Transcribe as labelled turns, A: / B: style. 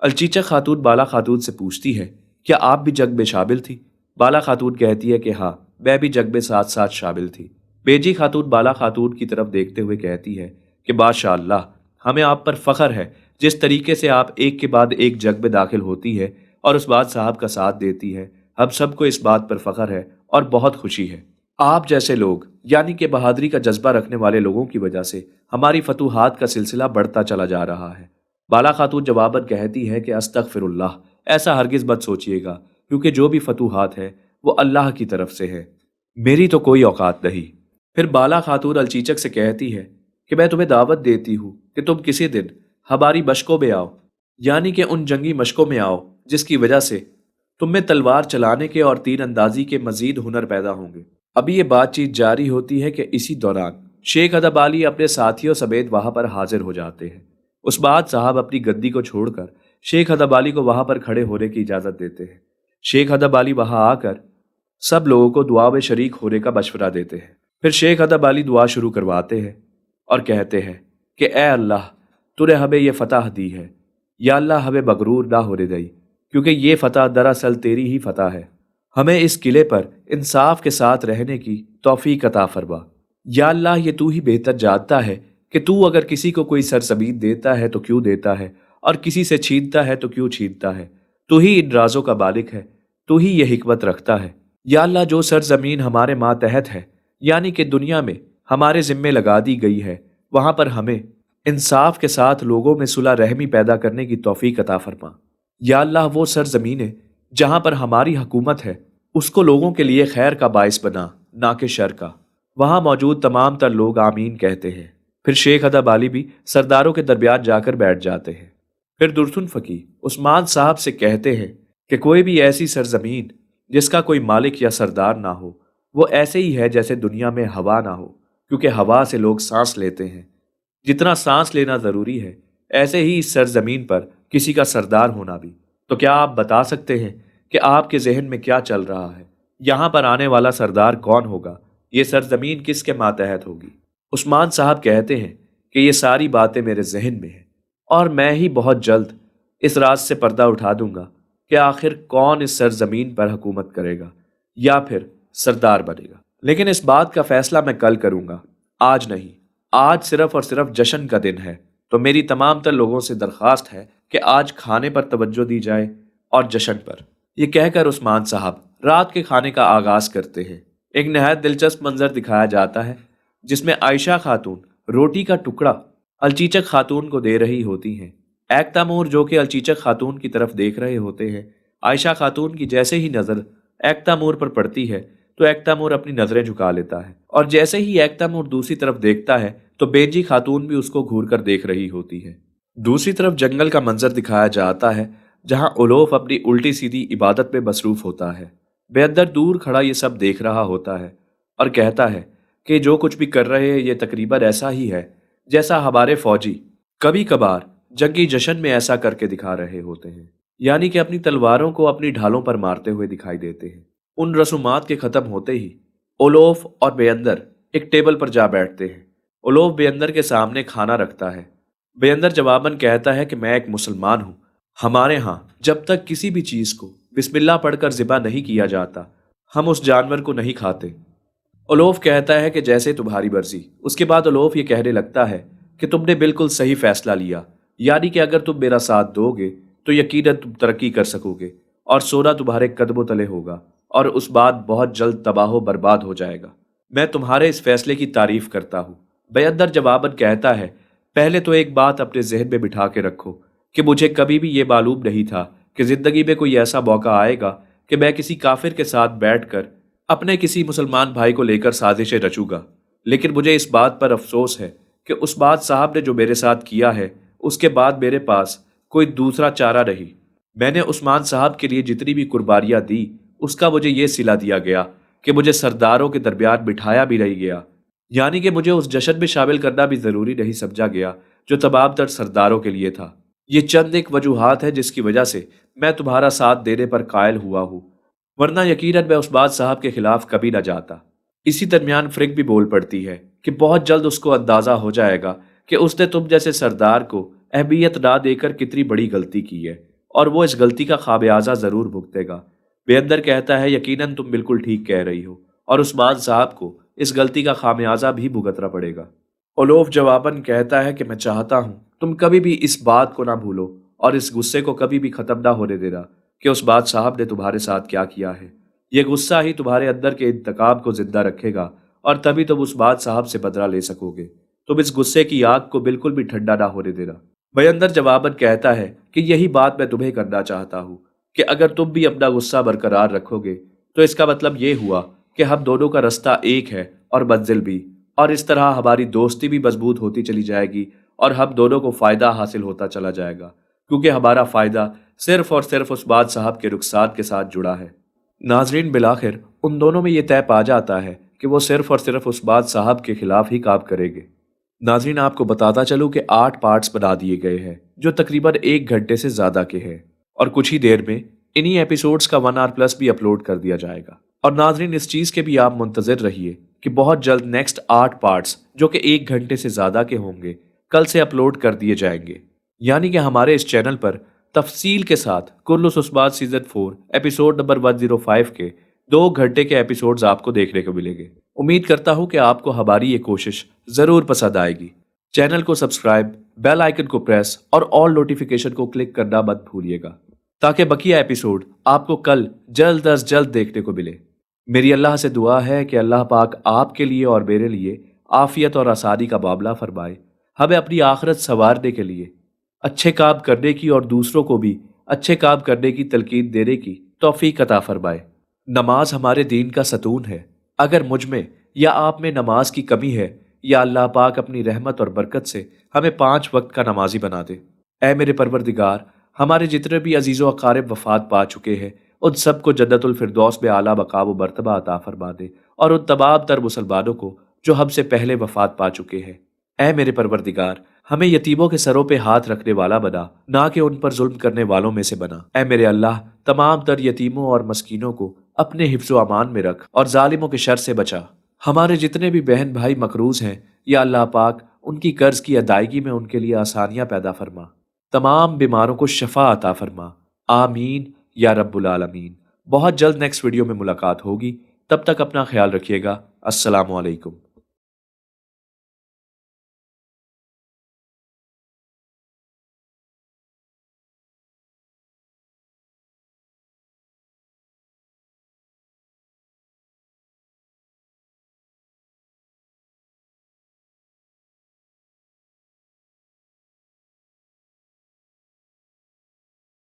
A: الچیچک خاتون بالا خاتون سے پوچھتی ہے، کیا آپ بھی جنگ میں شامل تھی؟ بالا خاتون کہتی ہے کہ ہاں، میں بھی جنگ میں ساتھ ساتھ شامل تھی۔ بیجی خاتون بالا خاتون کی طرف دیکھتے ہوئے کہتی ہے کہ ماشاء اللہ، ہمیں آپ پر فخر ہے، جس طریقے سے آپ ایک کے بعد ایک جنگ میں داخل ہوتی ہے اور عثمان صاحب کا ساتھ دیتی ہے۔ ہم سب کو اس بات پر فخر ہے اور بہت خوشی ہے۔ آپ جیسے لوگ، یعنی کہ بہادری کا جذبہ رکھنے والے لوگوں کی وجہ سے ہماری فتوحات کا سلسلہ بڑھتا چلا جا رہا ہے۔ بالا خاتون جواباً کہتی ہے کہ استغفر اللہ، ایسا ہرگز مت سوچیے گا، کیونکہ جو بھی فتوحات ہے وہ اللہ کی طرف سے ہے، میری تو کوئی اوقات نہیں۔ پھر بالا خاتون الچیچک سے کہتی ہے کہ میں تمہیں دعوت دیتی ہوں کہ تم کسی دن ہماری مشقوں میں آؤ، یعنی کہ ان جنگی مشقوں میں آؤ جس کی وجہ سے تم میں تلوار چلانے کے اور تیر اندازی کے مزید ہنر پیدا ہوں گے۔ ابھی یہ بات چیت جاری ہوتی ہے کہ اسی دوران شیخ ادب علی اپنے ساتھیوں سمیت وہاں پر حاضر ہو جاتے ہیں۔ عثمان صاحب اپنی گدی کو چھوڑ کر شیخ ادب علی کو وہاں پر کھڑے ہونے کی اجازت دیتے ہیں۔ شیخ ادب علی وہاں آ کر سب لوگوں کو دعا میں شریک ہونے کا مشورہ دیتے ہیں۔ پھر شیخ ادب علی دعا شروع کرواتے ہیں اور کہتے ہیں کہ اے اللہ، تو نے ہمیں یہ فتح دی ہے، یا اللہ ہمیں مغرور نہ ہونے دئی، کیونکہ یہ فتح دراصل تیری ہی فتح ہے۔ ہمیں اس قلعے پر انصاف کے ساتھ رہنے کی توفیق عطا فرما۔ یا اللہ، یہ تو ہی بہتر جانتا ہے کہ تو اگر کسی کو کوئی سرزمین دیتا ہے تو کیوں دیتا ہے، اور کسی سے چھینتا ہے تو کیوں چھینتا ہے۔ تو ہی ان رازوں کا مالک ہے، تو ہی یہ حکمت رکھتا ہے۔ یا اللہ، جو سرزمین ہمارے ماتحت ہے، یعنی کہ دنیا میں ہمارے ذمے لگا دی گئی ہے، وہاں پر ہمیں انصاف کے ساتھ لوگوں میں صلح رحمی پیدا کرنے کی توفیق عطا فرما۔ یا اللہ، وہ سرزمینیں جہاں پر ہماری حکومت ہے، اس کو لوگوں کے لیے خیر کا باعث بنا، نہ کہ شر کا۔ وہاں موجود تمام تر لوگ آمین کہتے ہیں۔ پھر شیخ ادب علی بھی سرداروں کے درمیان جا کر بیٹھ جاتے ہیں۔ پھر درسن فقی عثمان صاحب سے کہتے ہیں کہ کوئی بھی ایسی سرزمین جس کا کوئی مالک یا سردار نہ ہو، وہ ایسے ہی ہے جیسے دنیا میں ہوا نہ ہو، کیونکہ ہوا سے لوگ سانس لیتے ہیں۔ جتنا سانس لینا ضروری ہے، ایسے ہی اس سرزمین پر کسی کا سردار ہونا بھی۔ تو کیا آپ بتا سکتے ہیں کہ آپ کے ذہن میں کیا چل رہا ہے؟ یہاں پر آنے والا سردار کون ہوگا؟ یہ سرزمین کس کے ماتحت ہوگی؟ عثمان صاحب کہتے ہیں کہ یہ ساری باتیں میرے ذہن میں ہیں، اور میں ہی بہت جلد اس راز سے پردہ اٹھا دوں گا کہ آخر کون اس سرزمین پر حکومت کرے گا یا پھر سردار بنے گا۔ لیکن اس بات کا فیصلہ میں کل کروں گا، آج نہیں۔ آج صرف اور صرف جشن کا دن ہے، تو میری تمام تر لوگوں سے درخواست ہے کہ آج کھانے پر توجہ دی جائے اور جشن پر۔ یہ کہہ کر عثمان صاحب رات کے کھانے کا آغاز کرتے ہیں۔ ایک نہایت دلچسپ منظر دکھایا جاتا ہے جس میں عائشہ خاتون روٹی کا ٹکڑا الچیچک خاتون کو دے رہی ہوتی ہیں۔ ایک تیمور جو کہ الچیچک خاتون کی طرف دیکھ رہے ہوتے ہیں، عائشہ خاتون کی جیسے ہی نظر ایک تیمور پر پڑتی ہے تو ایک تیمور اپنی نظریں جھکا لیتا ہے، اور جیسے ہی ایک تیمور دوسری طرف دیکھتا ہے تو بیجی خاتون بھی اس کو گھور کر دیکھ رہی ہوتی ہے۔ دوسری طرف جنگل کا منظر دکھایا جاتا ہے جہاں اولوف اپنی الٹی سیدھی عبادت میں مصروف ہوتا ہے۔ بے اندر دور کھڑا یہ سب دیکھ رہا ہوتا ہے اور کہتا ہے کہ جو کچھ بھی کر رہے ہیں یہ تقریباً ایسا ہی ہے جیسا ہمارے فوجی کبھی کبھار جنگی جشن میں ایسا کر کے دکھا رہے ہوتے ہیں، یعنی کہ اپنی تلواروں کو اپنی ڈھالوں پر مارتے ہوئے دکھائی دیتے ہیں۔ ان رسومات کے ختم ہوتے ہی اولوف اور بے اندر ایک ٹیبل پر جا بیٹھتے ہیں۔ اولوف بے اندر کے سامنے کھانا رکھتا ہے۔ بے اندر جواباً کہتا ہے کہ میں ایک مسلمان ہوں، ہمارے ہاں جب تک کسی بھی چیز کو بسم اللہ پڑھ کر ذبح نہیں کیا جاتا، ہم اس جانور کو نہیں کھاتے۔ اولوف کہتا ہے کہ جیسے تمہاری مرضی۔ اس کے بعد اولوف یہ کہنے لگتا ہے کہ تم نے بالکل صحیح فیصلہ لیا، یعنی کہ اگر تم میرا ساتھ دو گے تو یقیناً تم ترقی کر سکو گے، اور سونا تمہارے قدموں تلے ہوگا، اور اس بات بہت جلد تباہ و برباد ہو جائے گا۔ میں تمہارے اس فیصلے کی تعریف کرتا ہوں۔ بے اندر جواباً کہتا ہے پہلے تو ایک بات اپنے ذہن میں بٹھا کے رکھو کہ مجھے کبھی بھی یہ معلوم نہیں تھا کہ زندگی میں کوئی ایسا موقع آئے گا کہ میں کسی کافر کے ساتھ بیٹھ کر اپنے کسی مسلمان بھائی کو لے کر سازشیں رچوں گا، لیکن مجھے اس بات پر افسوس ہے کہ عثمان صاحب نے جو میرے ساتھ کیا ہے اس کے بعد میرے پاس کوئی دوسرا چارہ نہیں۔ میں نے عثمان صاحب کے لیے جتنی بھی قربانیاں دی اس کا مجھے یہ صلہ دیا گیا کہ مجھے سرداروں کے درمیان بٹھایا بھی نہیں گیا، یعنی کہ مجھے اس جشن میں شامل کرنا بھی ضروری نہیں سمجھا گیا جو تمام تر سرداروں کے لیے تھا۔ یہ چند ایک وجوہات ہے جس کی وجہ سے میں تمہارا ساتھ دینے پر قائل ہوا ہوں، ورنہ یقیناً میں عثمان صاحب کے خلاف کبھی نہ جاتا۔ اسی درمیان فرق بھی بول پڑتی ہے کہ بہت جلد اس کو اندازہ ہو جائے گا کہ اس نے تم جیسے سردار کو اہمیت نہ دیکر کتنی بڑی غلطی کی ہے، اور وہ اس غلطی کا خمیازہ ضرور بھگتے گا۔ بیندر کہتا ہے یقیناً تم بالکل ٹھیک کہہ رہی ہو، اور عثمان صاحب کو اس غلطی کا خمیازہ بھی بھگتنا پڑے گا۔ اولوف جواباً کہتا ہے کہ میں چاہتا ہوں تم کبھی بھی اس بات کو نہ بھولو اور اس غصے کو کبھی بھی ختم نہ ہونے دینا کہ عثمان صاحب نے تمہارے ساتھ کیا کیا ہے۔ یہ غصہ ہی تمہارے اندر کے انتقام کو زندہ رکھے گا، اور تبھی تم عثمان صاحب سے بدلہ لے سکو گے۔ تم اس غصے کی آگ کو بالکل بھی ٹھنڈا نہ ہونے دینا۔ بیندر جواباً کہتا ہے کہ یہی بات میں تمہیں کرنا چاہتا ہوں کہ اگر تم بھی اپنا غصہ برقرار رکھو گے تو اس کا مطلب یہ ہوا کہ ہم دونوں کا رستہ ایک ہے اور منزل بھی، اور اس طرح ہماری دوستی بھی مضبوط ہوتی چلی جائے گی اور ہم دونوں کو فائدہ حاصل ہوتا چلا جائے گا، کیونکہ ہمارا فائدہ صرف اور صرف عثمان صاحب کے نقصان کے ساتھ جڑا ہے۔ ناظرین، بالآخر ان دونوں میں یہ طے پا جاتا ہے کہ وہ صرف اور صرف عثمان صاحب کے خلاف ہی کام کریں گے۔ ناظرین، آپ کو بتاتا چلوں کہ 8 پارٹس بنا دیے گئے ہیں جو تقریباً 1 گھنٹے سے زیادہ کے ہیں، اور کچھ ہی دیر میں انہی ایپیسوڈز کا 1 آور پلس بھی اپلوڈ کر دیا جائے گا۔ اور ناظرین، اس چیز کے بھی آپ منتظر رہیے کہ بہت جلد نیکسٹ 8 پارٹس جو کہ 1 گھنٹے سے زیادہ کے ہوں گے کل سے اپلوڈ کر دیے جائیں گے، یعنی کہ ہمارے اس چینل پر تفصیل کے ساتھ کرلس عثمان سیزن 4 ایپیسوڈ نمبر 105 کے 2 گھنٹے کے ایپیسوڈز آپ کو دیکھنے کو ملیں گے۔ امید کرتا ہوں کہ آپ کو ہماری یہ کوشش ضرور پسند آئے گی۔ چینل کو سبسکرائب، بیل آئیکن کو پریس اور آل نوٹیفیکیشن کو کلک کرنا مت بھولیے گا تاکہ بقیہ ایپیسوڈ آپ کو کل جلد از جلد دیکھنے کو ملے۔ میری اللہ سے دعا ہے کہ اللہ پاک آپ کے لیے اور میرے لیے عافیت اور آسانی کا معاملہ فرمائے، ہمیں اپنی آخرت سنوارنے کے لیے اچھے کام کرنے کی اور دوسروں کو بھی اچھے کام کرنے کی تلقین دینے کی توفیق عطا فرمائے۔ نماز ہمارے دین کا ستون ہے۔ اگر مجھ میں یا آپ میں نماز کی کمی ہے، یا اللہ پاک اپنی رحمت اور برکت سے ہمیں 5 وقت کا نمازی بنا دے۔ اے میرے پروردگار، ہمارے جتنے بھی عزیز و اقارب وفات پا چکے ہیں ان سب کو جنت الفردوس میں اعلیٰ مقام و مرتبہ عطا فرما دے، اور ان تمام تر مسلمانوں کو جو ہم سے پہلے وفات پا چکے ہیں۔ اے میرے پروردگار، ہمیں یتیموں کے سروں پہ ہاتھ رکھنے والا بنا، نہ کہ ان پر ظلم کرنے والوں میں سے بنا۔ اے میرے اللہ، تمام تر یتیموں اور مسکینوں کو اپنے حفظ و امان میں رکھ اور ظالموں کے شر سے بچا۔ ہمارے جتنے بھی بہن بھائی مقروض ہیں، یا اللہ پاک ان کی قرض کی ادائیگی میں ان کے لیے آسانیاں پیدا فرما، تمام بیماروں کو شفا عطا فرما۔ آمین یا رب العالمین۔ بہت جلد نیکسٹ ویڈیو میں ملاقات ہوگی، تب تک اپنا خیال رکھیے گا۔ السلام علیکم۔